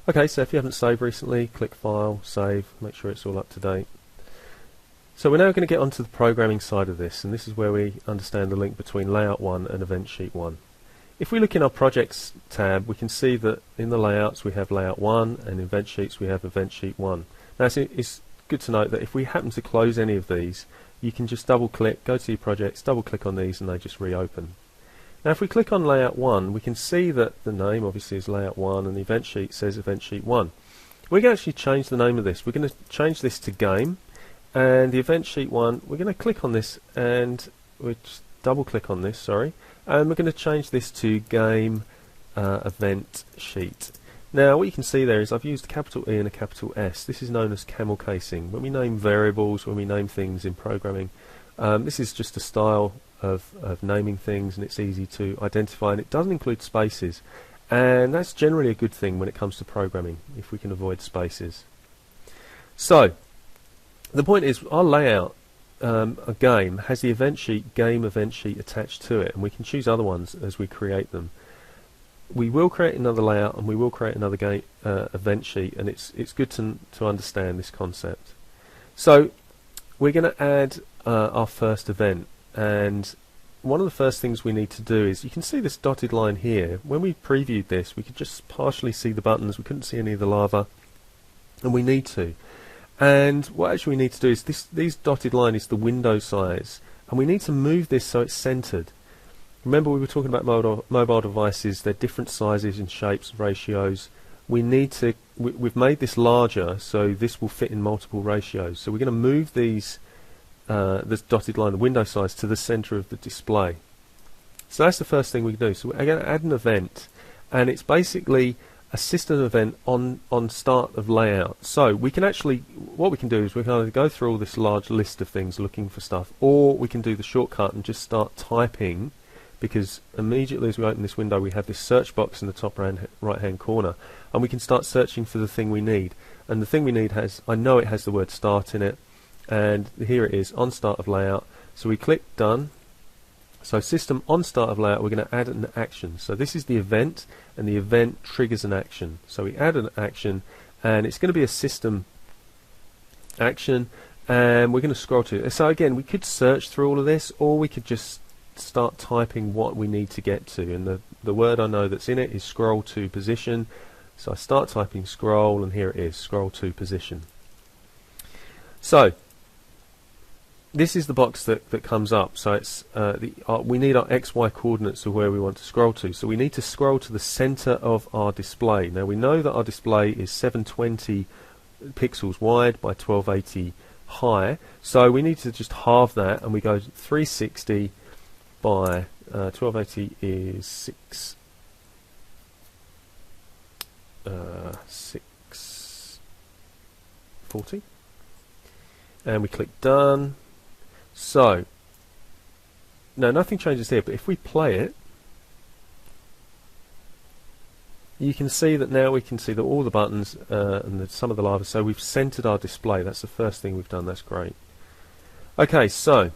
Okay, so if you haven't saved recently, click File, Save, make sure it's all up to date. So we're now going to get onto the programming side of this, and this is where we understand the link between Layout 1 and Event Sheet 1. If we look in our Projects tab, we can see that in the Layouts we have Layout 1, and in Event Sheets we have Event Sheet 1. Now it's good to note that if we happen to close any of these, you can just double click, go to your projects, double click on these and they just reopen. Now if we click on Layout 1, we can see that the name obviously is Layout 1 and the event sheet says Event Sheet 1. We can actually change the name of this. We're going to change this to Game, and the Event Sheet 1, we're going to click on this and we'll just double click on this, sorry, and we're going to change this to Game Event Sheet. Now what you can see there is I've used a capital E and a capital S. This is known as camel casing. When we name variables, when we name things in programming, this is just a style of naming things, and it's easy to identify, and it doesn't include spaces, and that's generally a good thing when it comes to programming, if we can avoid spaces. So the point is our layout, a game, has the event sheet, Game Event Sheet attached to it, and we can choose other ones as we create them. We will create another layout and we will create another game event sheet, and it's good to understand this concept. So we're going to add our first event, and one of the first things we need to do is, you can see this dotted line here. When we previewed this, we could just partially see the buttons, we couldn't see any of the lava, and we need to. And what actually we need to do is, these dotted line is the window size, and we need to move this so it's centered. Remember, we were talking about mobile devices, they're different sizes and shapes and ratios. We need to, we've made this larger so this will fit in multiple ratios. So we're going to move these, this dotted line, the window size, to the center of the display. So that's the first thing we can do. So we're going to add an event, and it's basically a system event on start of layout. So we can actually, what we can do is we can either go through all this large list of things looking for stuff, or we can do the shortcut and just start typing, because immediately as we open this window we have this search box in the top right hand corner, and we can start searching for the thing we need. And the thing we need has, I know it has the word start in it, and here it is, on start of layout. So we click done. So system on start of layout, we're going to add an action. So this is the event, and the event triggers an action. So we add an action, and it's going to be a system action, and we're going to scroll to it. So again, we could search through all of this, or we could just start typing what we need to get to, and the word I know that's in it is scroll to position. So I start typing scroll, and here it is, scroll to position. So this is the box that comes up. So it's we need our XY coordinates of where we want to scroll to. So we need to scroll to the center of our display. Now we know that our display is 720 pixels wide by 1280 high. So we need to just halve that, and we go 360 by 1280 is 640, and we click done. So now nothing changes here, but if we play it, you can see that now we can see that all the buttons and some of the lava. So we've centered our display. That's the first thing we've done. That's great. Okay, so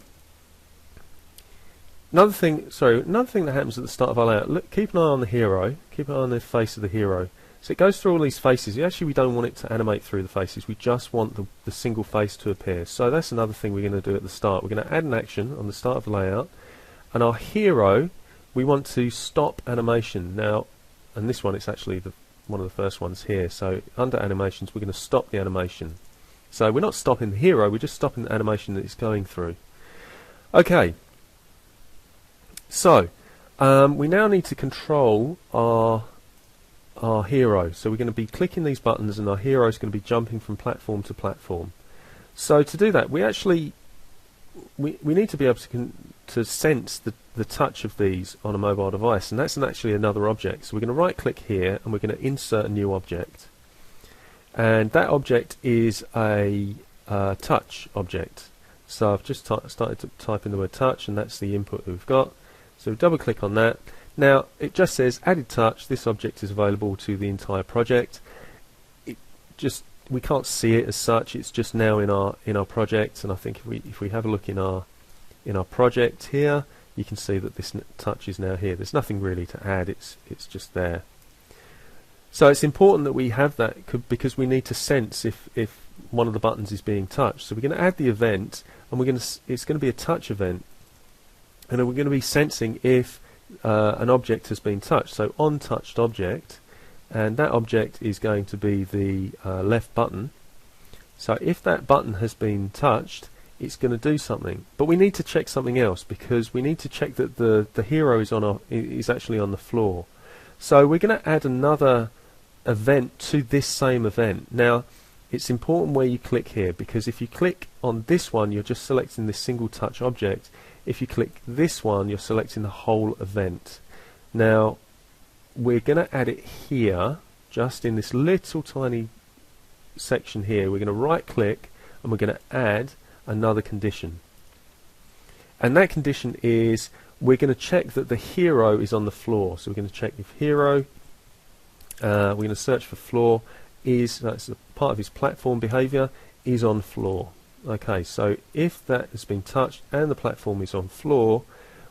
another thing that happens at the start of our layout, look, keep an eye on the hero, keep an eye on the face of the hero. So it goes through all these faces. Actually, we don't want it to animate through the faces, we just want the single face to appear. So that's another thing we're going to do at the start. We're going to add an action on the start of the layout, and our hero, we want to stop animation. Now, and this one, it's actually one of the first ones here. So under animations, we're going to stop the animation. So we're not stopping the hero, we're just stopping the animation that it's going through. Okay. So we now need to control our hero. So we're going to be clicking these buttons, and our hero is going to be jumping from platform to platform. So to do that, we need to be able to sense the touch of these on a mobile device, and that's actually another object. So we're going to right click here, and we're going to insert a new object, and that object is a touch object. So I've just started to type in the word touch, and that's the input that we've got. So double click on that. Now it just says added touch. This object is available to the entire project. We can't see it as such. It's just now in our project. And I think if we have a look in our project here, you can see that this touch is now here. There's nothing really to add. It's just there. So it's important that we have that because we need to sense if one of the buttons is being touched. So we're going to add the event, and it's going to be a touch event, and then we're going to be sensing if an object has been touched. So on touched object, and that object is going to be the left button. So if that button has been touched, it's going to do something. But we need to check something else, because we need to check that the hero is actually on the floor. So we're going to add another event to this same event. Now it's important where you click here, because if you click on this one, you're just selecting this single touch object. If you click this one, you're selecting the whole event. Now we're going to add it here, just in this little tiny section here. We're going to right click and we're going to add another condition, and that condition is we're going to check that the hero is on the floor. So we're going to check if hero, we're going to search for floor, that's a part of his platform behavior, is on floor. Okay, so if that has been touched and the platform is on floor,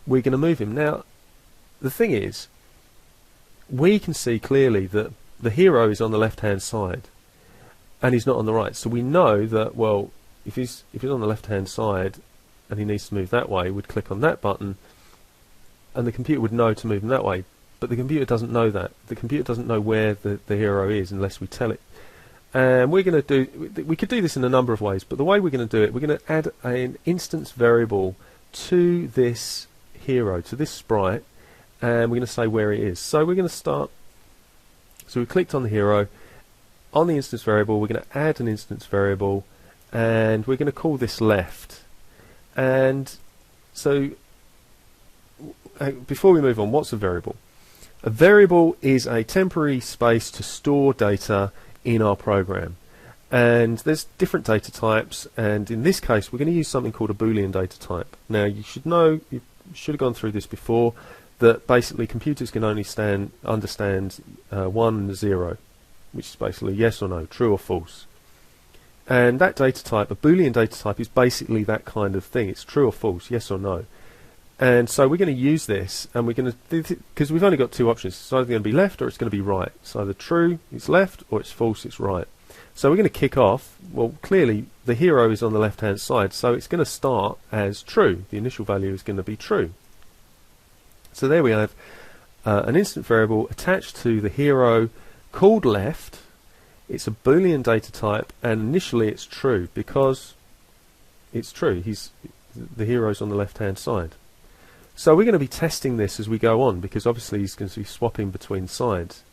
we're going to move him. Now the thing is, we can see clearly that the hero is on the left hand side and he's not on the right, so we know that, well, if he's on the left hand side and he needs to move that way, we'd click on that button and the computer would know to move him that way. But the computer doesn't know that. The computer doesn't know where the hero is unless we tell it. And we could do this in a number of ways, but the way we're going to do it, we're going to add an instance variable to this hero, to this sprite, and we're going to say where it is. So we're going to start, so we clicked on the hero, on the instance variable, we're going to add an instance variable, and we're going to call this left. And so before we move on, what's a variable? A variable is a temporary space to store data in our program, and there's different data types, and in this case we're going to use something called a Boolean data type. Now you should know, you should have gone through this before, that basically computers can only understand 1 and 0, which is basically yes or no, true or false. And that data type, a Boolean data type, is basically that kind of thing. It's true or false, yes or no. And so we're going to use this, and we're going to, because we've only got two options, it's either going to be left or it's going to be right. It's either true, it's left, or it's false, it's right. So we're going to kick off, well, clearly the hero is on the left hand side, so it's going to start as true. The initial value is going to be true. So there we have an instant variable attached to the hero called left. It's a Boolean data type, and initially it's true because it's true. The hero's on the left hand side. So we're going to be testing this as we go on, because obviously he's going to be swapping between sides.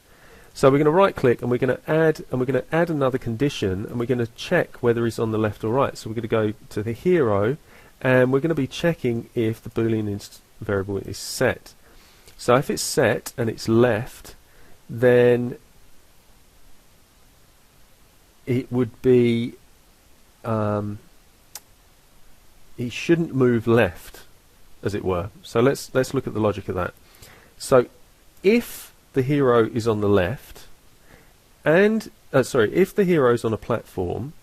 So we're going to right click and we're going to add another condition, and we're going to check whether he's on the left or right. So we're going to go to the hero and we're going to be checking if the Boolean variable is set. So if it's set and it's left, then it would be he shouldn't move left, as it were. So let's look at the logic of that. So if the hero is on the left, and if the hero is on a platform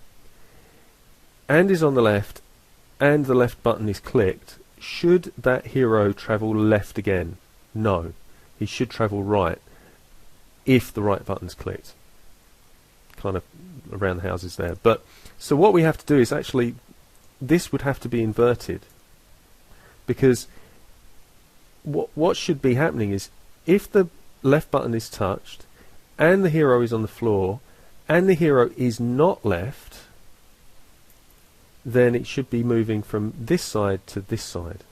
and is on the left, and the left button is clicked, should that hero travel left again? No, he should travel right if the right button's clicked. Kind of around the houses there. But so what we have to do is actually, this would have to be inverted, because what should be happening is, if the left button is touched and the hero is on the floor and the hero is not left, then it should be moving from this side to this side.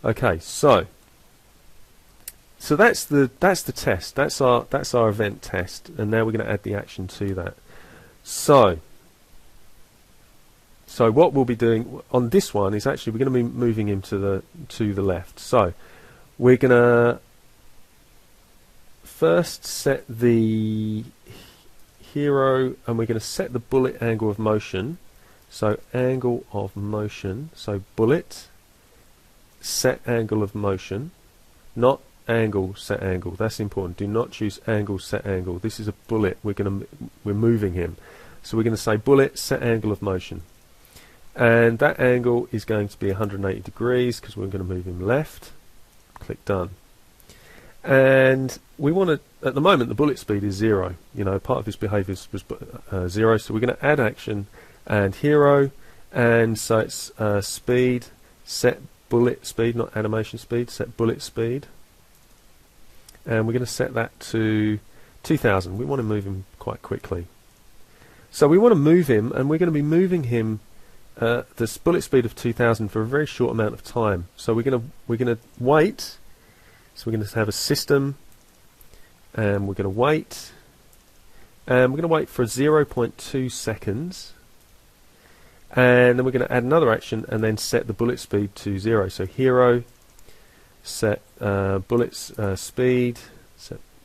Okay, so that's the test. That's our event test, and now we're going to add the action to that. So what we'll be doing on this one is actually we're going to be moving him to the left. So we're going to first set the hero, and we're going to set the bullet angle of motion. So angle of motion. So bullet set angle of motion, not angle set angle. That's important. Do not choose angle set angle. This is a bullet. We're moving him. So we're going to say bullet set angle of motion, and that angle is going to be 180 degrees because we're going to move him left. Click done. And we want to, at the moment, the bullet speed is 0. You know, part of this behavior was 0, so we're going to add action and hero, and so it's speed, set bullet speed, not animation speed, set bullet speed. And we're going to set that to 2000. We want to move him quite quickly. So we want to move him, and we're going to be moving him the bullet speed of 2000 for a very short amount of time. So we're going to wait. So we're going to have a system, and we're going to wait, and we're going to wait for 0.2 seconds, and then we're going to add another action and then set the bullet speed to 0. So hero, set bullets speed,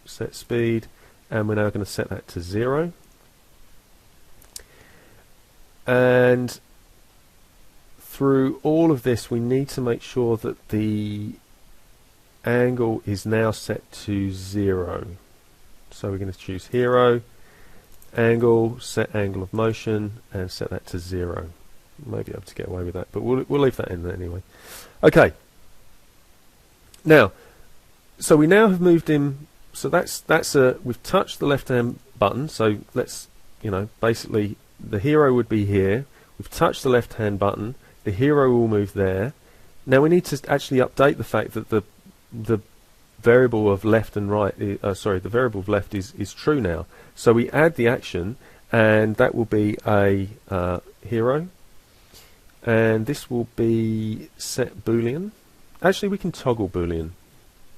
set speed, and we're now going to set that to 0. And through all of this, we need to make sure that the angle is now set to 0. So we're going to choose hero, angle, set angle of motion, and set that to 0. Maybe able to get away with that, but we'll leave that in there anyway. Okay. Now, so we now have moved him. So we've touched the left-hand button. So let's, basically the hero would be here. We've touched the left-hand button. The hero will move there. Now we need to actually update the fact that the variable of left and right, the variable of left is true now. So we add the action, and that will be a hero, and this will be set boolean. Actually, we can toggle boolean.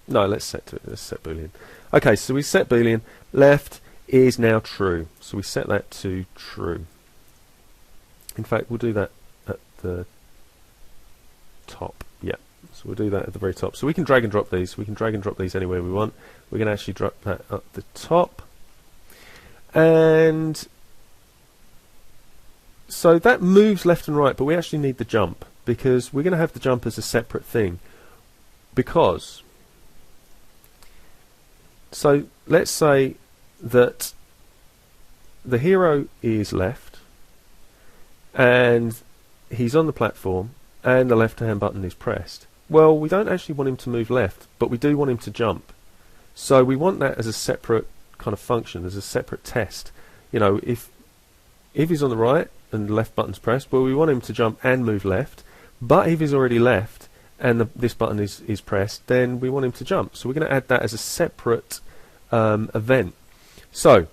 No, let's set boolean. Okay, so we set boolean. Left is now true, so we set that to true. In fact, we'll do that at the top. Yeah. So we'll do that at the very top. So we can drag and drop these. We can drag and drop these anywhere we want. We're going to actually drop that up the top. And so that moves left and right, but we actually need the jump, because we're going to have the jump as a separate thing. Because, so let's say that the hero is left, and he's on the platform, and the left-hand button is pressed. Well, we don't actually want him to move left, but we do want him to jump. So we want that as a separate kind of function, as a separate test. If he's on the right and the left button's pressed, well, we want him to jump and move left. But if he's already left and this button is pressed, then we want him to jump. So we're going to add that as a separate event. So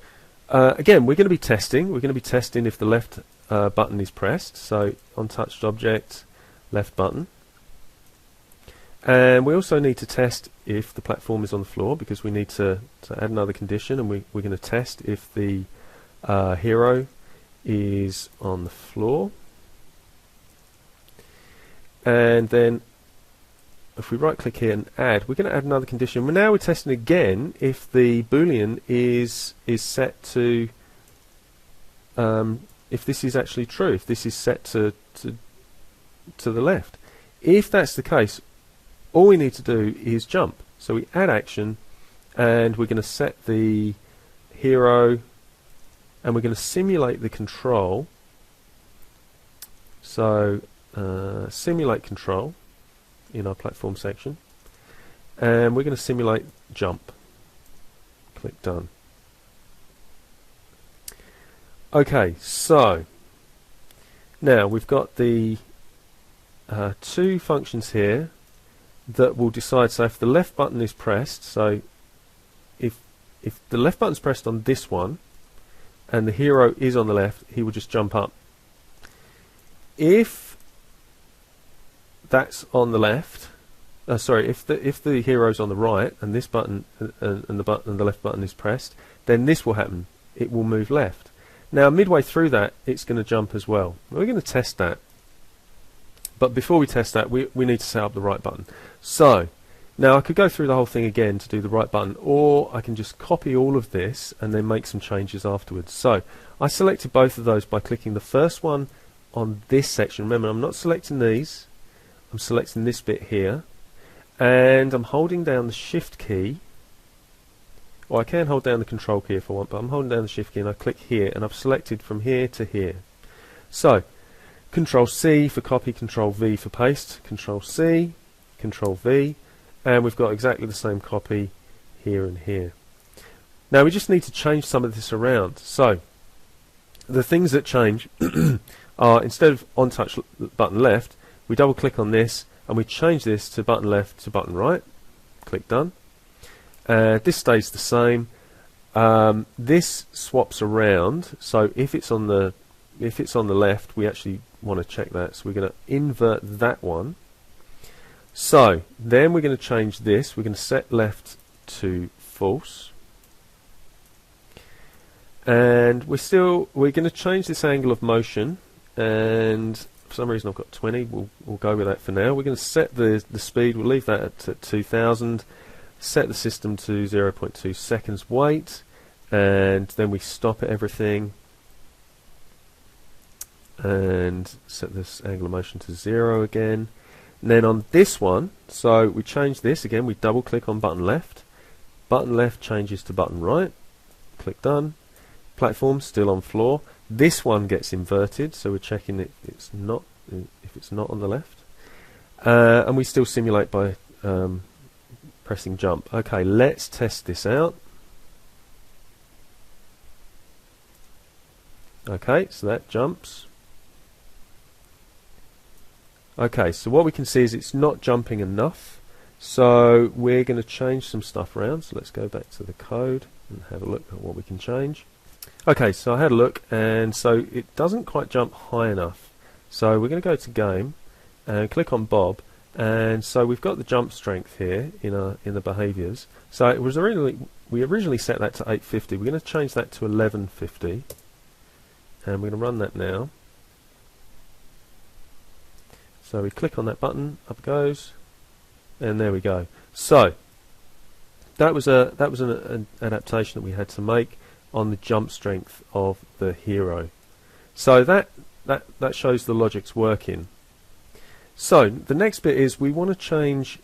again, we're going to be testing. We're going to be testing if the left button is pressed. So on touched object, left button. And we also need to test if the platform is on the floor, because we need to add another condition, and we're going to test if the hero is on the floor. And then if we right click here and add, we're going to add another condition. Now we're testing again if the boolean is set to if this is actually true, if this is set to the left. If that's the case, all we need to do is jump. So we add action, and we're going to set the hero, and we're going to simulate the control. So simulate control in our platform section, and we're going to simulate jump. Click done. Okay, so now we've got the two functions here that will decide. So if the left button is pressed, so if the left button's pressed on this one and the hero is on the left, he will just jump up. If that's on the left, if the hero's on the right and this button and the left button is pressed, then this will happen. It will move left. Now midway through that, it's going to jump as well. We're going to test that. But before we test that, we need to set up the right button. So now I could go through the whole thing again to do the right button, or I can just copy all of this and then make some changes afterwards. So I selected both of those by clicking the first one on this section. Remember, I'm not selecting these. I'm selecting this bit here, and I'm holding down the Shift key. Or I can hold down the Control key if I want, but I'm holding down the Shift key, and I click here, and I've selected from here to here. So Control C for copy, Control V for paste, Control C, Control V, and we've got exactly the same copy here and here. Now we just need to change some of this around. So the things that change are, instead of on touch button left, we double click on this and we change this to button left to button right. Click done. This stays the same. This swaps around, so if it's on the left, we actually want to check that, so we're going to invert that one. So then we're going to change this. We're going to set left to false, and we're going to change this angle of motion, and for some reason I've got 20. We'll go with that for now. We're going to set the speed. We'll leave that at 2000. Set the system to 0.2 seconds wait, and then we stop at everything and set this angle of motion to 0 again. And then on this one, so we change this again, we double click on button left changes to button right, click done. Platform still on floor. This one gets inverted, so we're checking if it's not on the left, and we still simulate by pressing jump. Okay, let's test this out. Okay, so that jumps. Okay, so what we can see is it's not jumping enough, so we're going to change some stuff around. So let's go back to the code and have a look at what we can change. Okay, so I had a look, and so it doesn't quite jump high enough. So we're going to go to game and click on Bob, and so we've got the jump strength here in the behaviours. So it was we originally set that to 850. We're going to change that to 1150, and we're going to run that now. So we click on that button, up it goes, and there we go. So that was an adaptation that we had to make on the jump strength of the hero. So that shows the logic's working. So the next bit is we want to change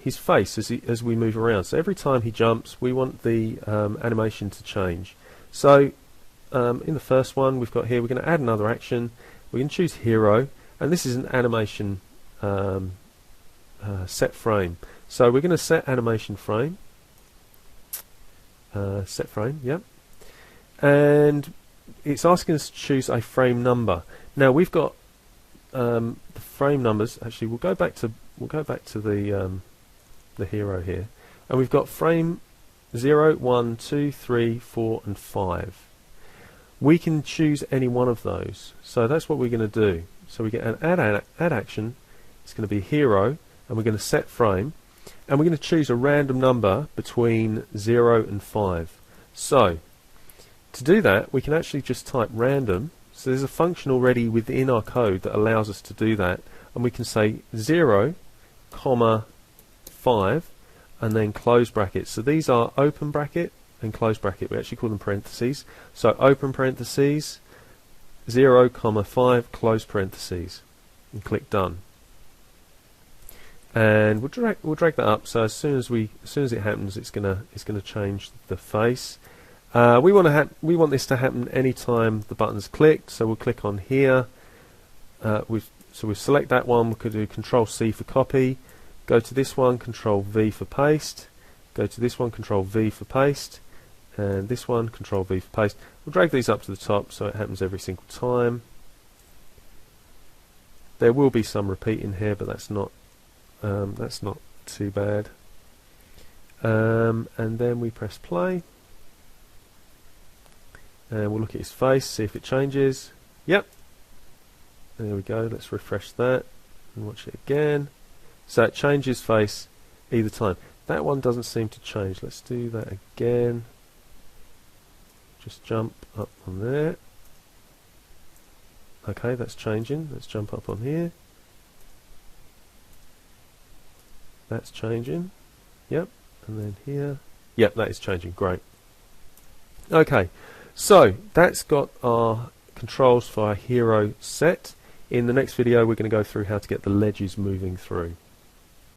his face as we move around. So every time he jumps, we want the animation to change. So in the first one we've got here, we're going to add another action. We can choose hero, and this is an animation set frame. So we're going to set animation frame. Set frame, yep. And it's asking us to choose a frame number. Now we've got the frame numbers. Actually, we'll go back to the hero here, and we've got frame 0, 1, 2, 3, 4, and 5. We can choose any one of those. So that's what we're going to do. So we get an add action. It's going to be hero, and we're going to set frame, and we're going to choose a random number between 0 and 5. So to do that, we can actually just type random. So there's a function already within our code that allows us to do that, and we can say 0, 5, and then close brackets. So these are open bracket and close bracket. We actually call them parentheses. So open parentheses, 0, 5, close parentheses, and click done. And we'll drag that up. So as soon as it happens, it's gonna change the face. We want this to happen anytime the button's clicked. So we'll click on here. So we select that one. We could do Control C for copy. Go to this one, Control V for paste. Go to this one, Control V for paste, and this one, Control V for paste. We'll drag these up to the top so it happens every single time. There will be some repeating here, but that's not too bad. And then we press play, and we'll look at his face, see if it changes. Yep, there we go. Let's refresh that and watch it again. So it changes face either time. That one doesn't seem to change. Let's do that again. Just jump up on there. Okay, that's changing. Let's jump up on here. That's changing. Yep, and then here. Yep, that is changing. Great. Okay, so that's got our controls for our hero set. In the next video, we're going to go through how to get the ledges moving through.